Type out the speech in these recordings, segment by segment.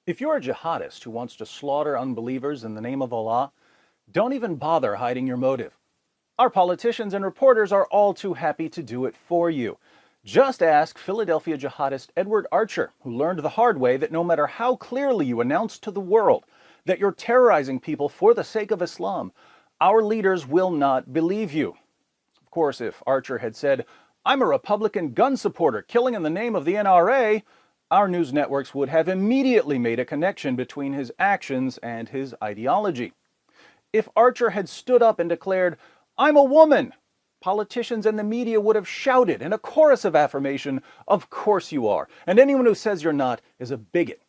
If you're a jihadist who wants to slaughter unbelievers in the name of Allah, don't even bother hiding your motive. Our politicians and reporters are all too happy to do it for you. Just ask Philadelphia jihadist Edward Archer, who learned the hard way that no matter how clearly you announce to the world that you're terrorizing people for the sake of Islam, our leaders will not believe you. Of course, if Archer had said, "I'm a Republican gun supporter killing in the name of the NRA," our news networks would have immediately made a connection between his actions and his ideology. If Archer had stood up and declared, "I'm a woman," politicians and the media would have shouted in a chorus of affirmation, "Of course you are, and anyone who says you're not is a bigot."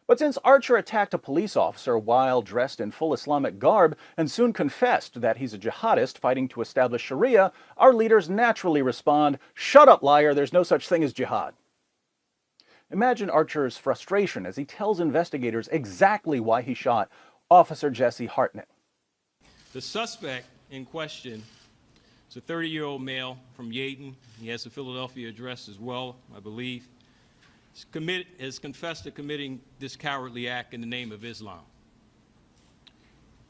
But since Archer attacked a police officer while dressed in full Islamic garb and soon confessed that he's a jihadist fighting to establish Sharia, our leaders naturally respond, "Shut up, liar, there's no such thing as jihad." Imagine Archer's frustration as he tells investigators exactly why he shot Officer Jesse Hartnett. The suspect in question is a 30-year-old male from Yaden. He has a Philadelphia address as well, I believe. Has confessed to committing this cowardly act in the name of Islam.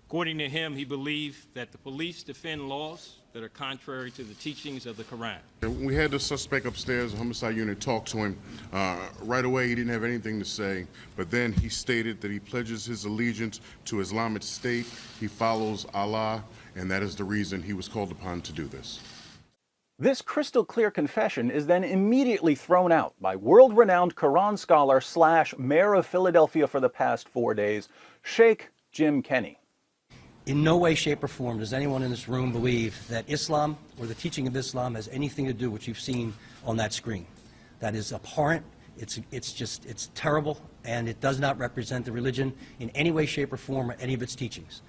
According to him, he believed that the police defend laws that are contrary to the teachings of the Quran. We had the suspect upstairs, the homicide unit, talk to him. Right away, he didn't have anything to say, but then he stated that he pledges his allegiance to Islamic State, he follows Allah, and that is the reason he was called upon to do this. This crystal clear confession is then immediately thrown out by world-renowned Quran scholar / mayor of Philadelphia for the past 4 days, Sheikh Jim Kenney. In no way, shape, or form does anyone in this room believe that Islam or the teaching of Islam has anything to do with what you've seen on that screen. That is abhorrent, it's terrible, and it does not represent the religion in any way, shape, or form or any of its teachings.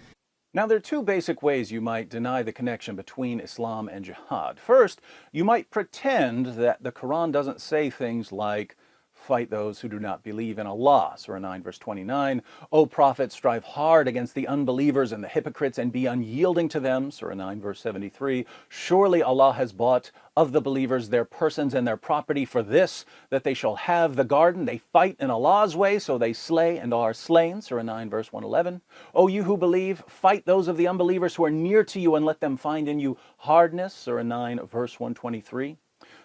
Now, there are two basic ways you might deny the connection between Islam and jihad. First, you might pretend that the Quran doesn't say things like, "Fight those who do not believe in Allah," Surah 9, verse 29. "O Prophet, strive hard against the unbelievers and the hypocrites and be unyielding to them," Surah 9, verse 73. "Surely Allah has bought of the believers their persons and their property for this, that they shall have the garden. They fight in Allah's way, so they slay and are slain," Surah 9, verse 111. "O you who believe, fight those of the unbelievers who are near to you and let them find in you hardness," Surah 9, verse 123.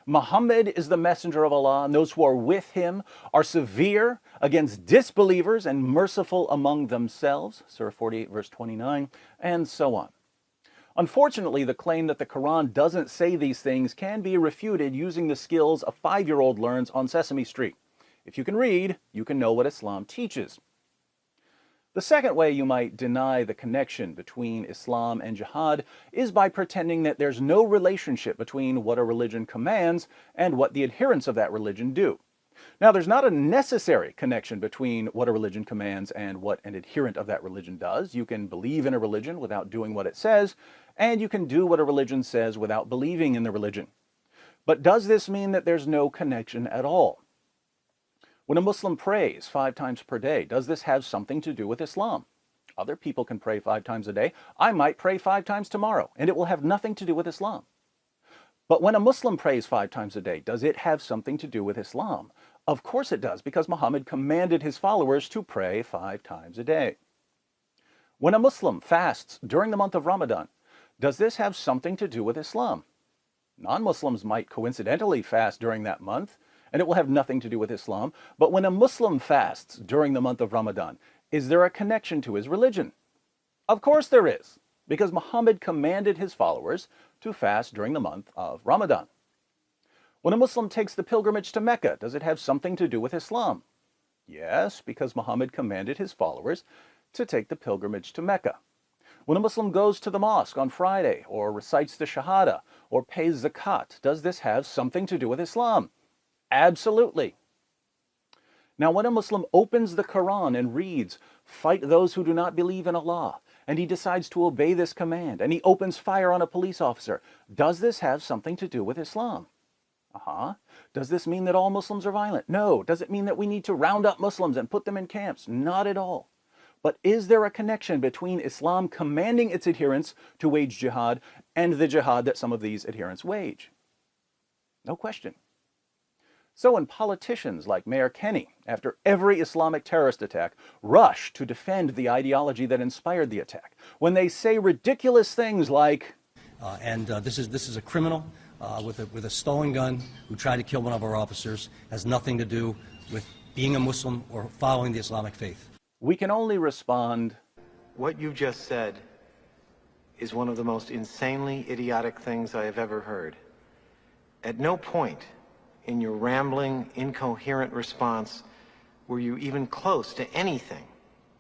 "Muhammad is the messenger of Allah, and those who are with him are severe against disbelievers and merciful among themselves," Surah 48, verse 29, and so on. Unfortunately, the claim that the Quran doesn't say these things can be refuted using the skills a 5-year-old learns on Sesame Street. If you can read, you can know what Islam teaches. The second way you might deny the connection between Islam and jihad is by pretending that there's no relationship between what a religion commands and what the adherents of that religion do. Now, there's not a necessary connection between what a religion commands and what an adherent of that religion does. You can believe in a religion without doing what it says, and you can do what a religion says without believing in the religion. But does this mean that there's no connection at all? When a Muslim prays 5 times per day, does this have something to do with Islam? Other people can pray 5 times a day. I might pray 5 times tomorrow, and it will have nothing to do with Islam. But when a Muslim prays 5 times a day, does it have something to do with Islam? Of course it does, because Muhammad commanded his followers to pray 5 times a day. When a Muslim fasts during the month of Ramadan, does this have something to do with Islam? Non-Muslims might coincidentally fast during that month, and it will have nothing to do with Islam. But when a Muslim fasts during the month of Ramadan, is there a connection to his religion? Of course there is, because Muhammad commanded his followers to fast during the month of Ramadan. When a Muslim takes the pilgrimage to Mecca, does it have something to do with Islam? Yes, because Muhammad commanded his followers to take the pilgrimage to Mecca. When a Muslim goes to the mosque on Friday, or recites the Shahada, or pays zakat, does this have something to do with Islam? Absolutely. Now, when a Muslim opens the Quran and reads, "Fight those who do not believe in Allah," and he decides to obey this command, and he opens fire on a police officer, does this have something to do with Islam? Does this mean that all Muslims are violent? No. Does it mean that we need to round up Muslims and put them in camps? Not at all. But is there a connection between Islam commanding its adherents to wage jihad and the jihad that some of these adherents wage? No question. So when politicians like Mayor Kenny, after every Islamic terrorist attack, rush to defend the ideology that inspired the attack, when they say ridiculous things like, this is a criminal with a stolen gun who tried to kill one of our officers, has nothing to do with being a Muslim or following the Islamic faith. we can only respond, What you just said is one of the most insanely idiotic things I have ever heard. At no point in your rambling, incoherent response were you even close to anything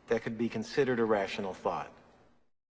that could be considered a rational thought.